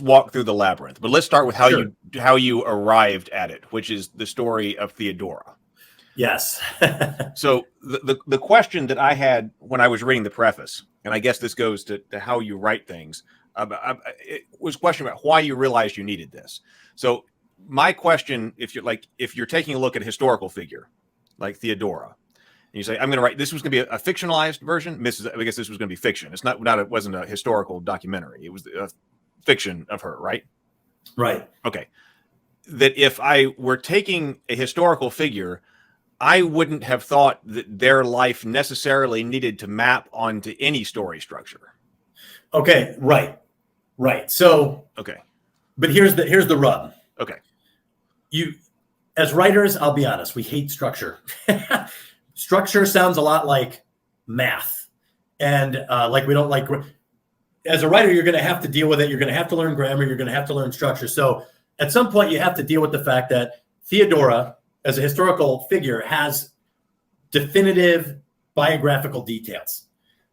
walk through the Labyrinth, but let's start with how Sure. you arrived at it, which is the story of Theodora. Yes. So the question that I had when I was reading the preface, and I guess this goes to how you write things, it was a question about why you realized you needed this. So my question, if you're taking a look at a historical figure like Theodora, and you say, I'm going to write, this was going to be a fictionalized version. I guess this was going to be fiction. It's it wasn't a historical documentary. It was a fiction of her, right? Right. Okay. That if I were taking a historical figure, I wouldn't have thought that their life necessarily needed to map onto any story structure. Okay. Right. So, okay. But here's the rub. Okay. You, as writers, I'll be honest, we hate structure. Structure sounds a lot like math, and like we don't like. As a writer, you're going to have to deal with it. You're going to have to learn grammar. You're going to have to learn structure. So, at some point, you have to deal with the fact that Theodora, as a historical figure, has definitive biographical details.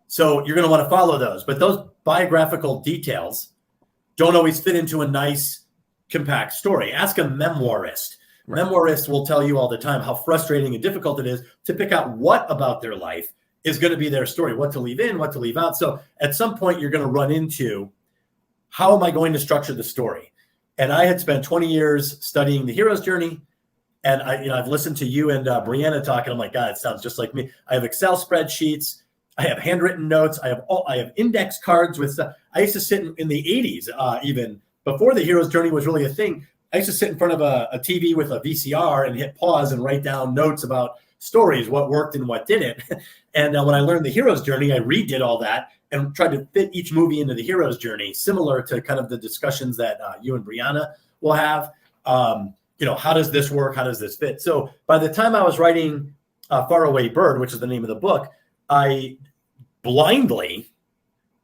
So you're going to want to follow those. But those biographical details don't always fit into a nice, compact story. Ask a memoirist. Right. Memoirists will tell you all the time how frustrating and difficult it is to pick out what about their life is going to be their story, what to leave in, what to leave out. So at some point, you're going to run into, how am I going to structure the story? And I had spent 20 years studying the hero's journey. And I've listened to you and Brianna talk, and I'm like, God, it sounds just like me. I have Excel spreadsheets. I have handwritten notes. I have index cards with stuff. I used to sit in the 80s, even before the hero's journey was really a thing. I used to sit in front of a TV with a VCR and hit pause and write down notes about stories, what worked and what didn't. And when I learned the hero's journey, I redid all that and tried to fit each movie into the hero's journey, similar to kind of the discussions that you and Brianna will have. How does this work? How does this fit? So by the time I was writing Faraway Bird, which is the name of the book, I blindly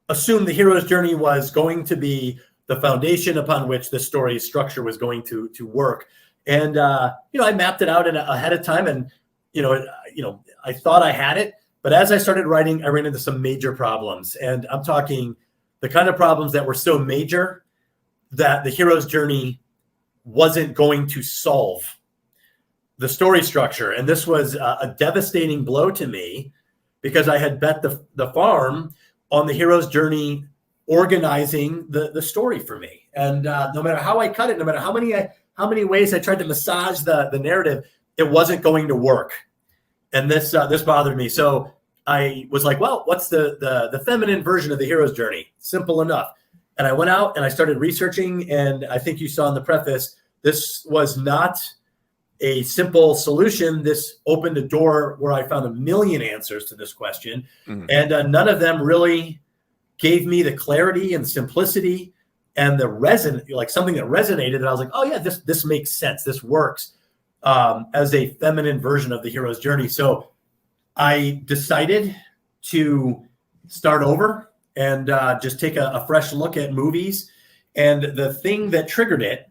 assumed the hero's journey was going to be the foundation upon which the story's structure was going to work. And, I mapped it out ahead of time, and, I thought I had it. But as I started writing, I ran into some major problems. And I'm talking the kind of problems that were so major that the hero's journey wasn't going to solve the story structure. And this was a devastating blow to me, because I had bet the farm on the hero's journey organizing the story for me. And no matter how I cut it, no matter how many ways I tried to massage the narrative, it wasn't going to work. And this bothered me. So I was like, well, what's the feminine version of the hero's journey? Simple enough. And I went out and I started researching, and I think you saw in the preface, this was not a simple solution. This opened a door where I found a million answers to this question. Mm-hmm. And none of them really gave me the clarity and simplicity and something that resonated. And I was like, oh yeah, this makes sense. This works as a feminine version of the hero's journey. So I decided to start over and just take a fresh look at movies. And the thing that triggered it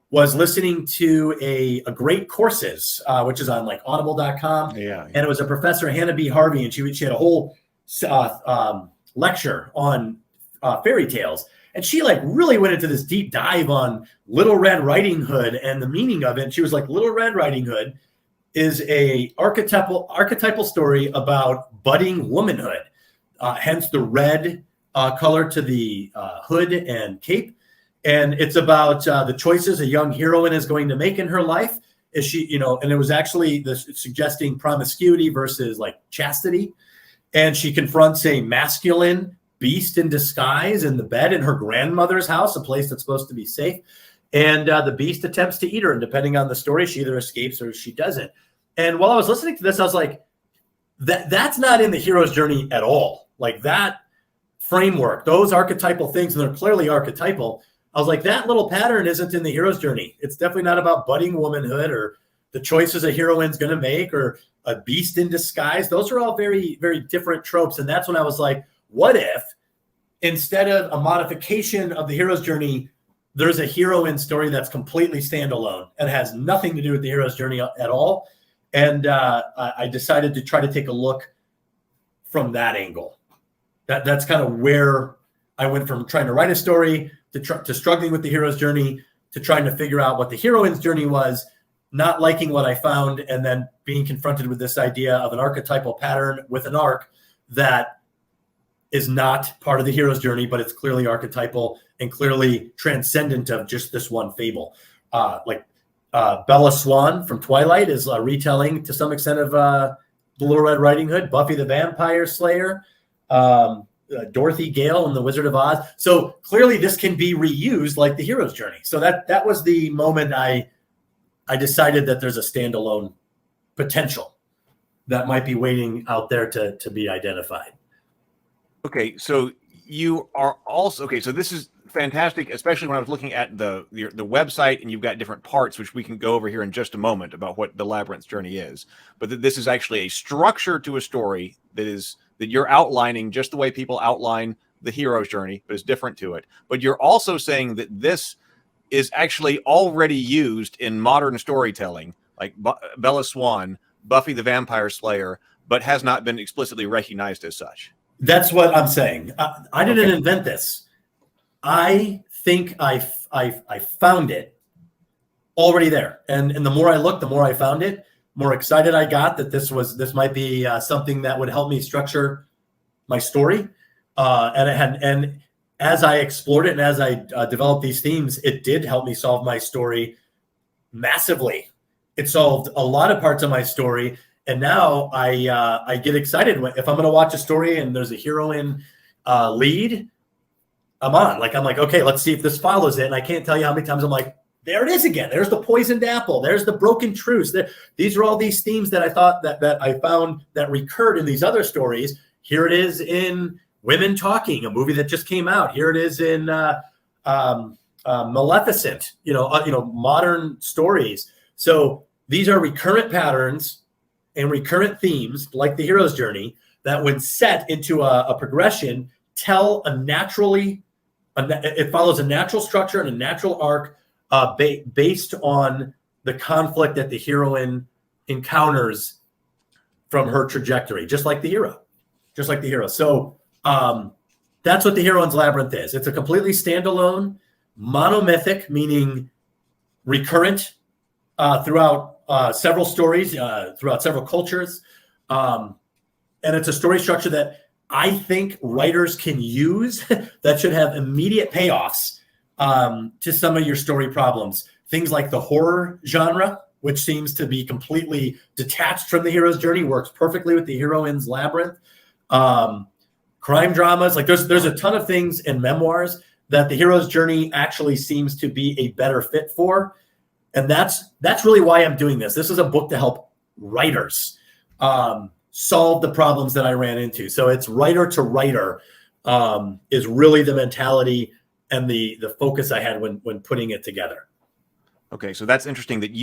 was listening to a Great Courses, which is on like audible.com. Yeah. And it was a professor, Hannah B. Harvey, and she had a whole lecture on fairy tales. And she really went into this deep dive on Little Red Riding Hood and the meaning of it. And she was like, Little Red Riding Hood is a archetypal story about budding womanhood, hence the red color to the hood and cape. And it's about the choices a young heroine is going to make in her life. Is she, and it was actually suggesting promiscuity versus chastity. And she confronts a masculine beast in disguise in the bed in her grandmother's house, a place that's supposed to be safe. And the beast attempts to eat her. And depending on the story, she either escapes or she doesn't. And while I was listening to this, I was like, that's not in the hero's journey at all. Like that framework, those archetypal things, and they're clearly archetypal. I was like, that little pattern isn't in the hero's journey. It's definitely not about budding womanhood or the choices a heroine's going to make or a beast in disguise. Those are all very, very different tropes. And that's when I was like, what if instead of a modification of the hero's journey, there's a heroine story that's completely standalone and has nothing to do with the hero's journey at all? And I decided to try to take a look from that angle. That's kind of where I went from trying to write a story to struggling with the hero's journey, to trying to figure out what the heroine's journey was, not liking what I found, and then being confronted with this idea of an archetypal pattern with an arc that is not part of the hero's journey, but it's clearly archetypal and clearly transcendent of just this one fable. Bella Swan from Twilight is a retelling to some extent of Little Red Riding Hood, Buffy the Vampire Slayer, Dorothy Gale and the Wizard of Oz. So clearly this can be reused like the hero's journey. So that was the moment I decided that there's a standalone potential that might be waiting out there to be identified. Okay, so you are also so this is fantastic, especially when I was looking at the website, and you've got different parts, which we can go over here in just a moment about what the Labyrinth journey is. But this is actually a structure to a story that you're outlining just the way people outline the hero's journey, but it's different to it. But you're also saying that this is actually already used in modern storytelling, like Bella Swan, Buffy the Vampire Slayer, but has not been explicitly recognized as such. That's what I'm saying. I didn't invent this. I think I found it already there. And the more I looked, the more I found it, more excited I got that this might be something that would help me structure my story. And as I explored it and as I developed these themes, it did help me solve my story massively. It solved a lot of parts of my story. And now I get excited if I'm going to watch a story and there's a heroine lead. I'm like, okay, let's see if this follows it. And I can't tell you how many times I'm like, there it is again. There's the poisoned apple. There's the broken truce. These are all these themes that I thought that I found that recurred in these other stories. Here it is in Women Talking, a movie that just came out. Here it is in Maleficent. Modern stories. So these are recurrent patterns and recurrent themes, like the hero's journey, that when set into a progression, it follows a natural structure and a natural arc based on the conflict that the heroine encounters from her trajectory, just like the hero. So that's what the Heroine's Labyrinth is. It's a completely standalone, monomythic, meaning recurrent throughout several stories, throughout several cultures. And it's a story structure that I think writers can use that should have immediate payoffs to some of your story problems. Things like the horror genre, which seems to be completely detached from the hero's journey, works perfectly with the Heroine's Labyrinth. Crime dramas, like there's a ton of things in memoirs that the hero's journey actually seems to be a better fit for. And that's really why I'm doing this. This is a book to help writers solve the problems that I ran into. So it's writer to writer is really the mentality and the focus I had when putting it together. Okay, so that's interesting that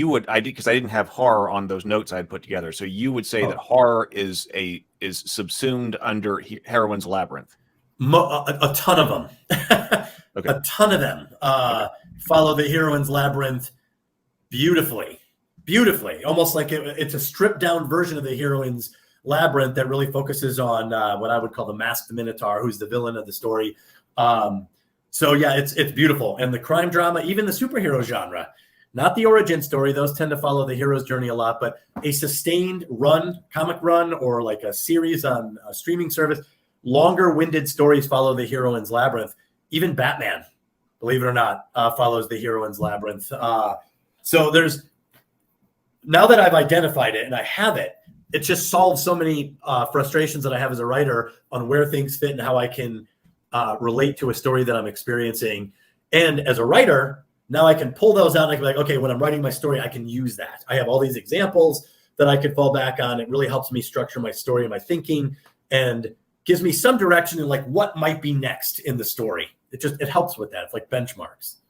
because I didn't have horror on those notes I had put together. So you would say that horror is subsumed under Heroine's Labyrinth. A ton of them. Okay. A ton of them follow the Heroine's Labyrinth beautifully, almost like it's a stripped down version of the Heroine's Labyrinth that really focuses on what I would call the masked minotaur, who's the villain of the story. So yeah, it's beautiful. And the crime drama, even the superhero genre, not the origin story, those tend to follow the hero's journey a lot, but a sustained comic run, or like a series on a streaming service, longer winded stories follow the Heroine's Labyrinth. Even Batman, believe it or not, follows the Heroine's Labyrinth. So now that I've identified it and I have it, it just solves so many frustrations that I have as a writer on where things fit and how I can relate to a story that I'm experiencing. And as a writer, now I can pull those out and I can be like, okay, when I'm writing my story, I can use that. I have all these examples that I could fall back on. It really helps me structure my story and my thinking and gives me some direction in like what might be next in the story. It helps with that. It's like benchmarks.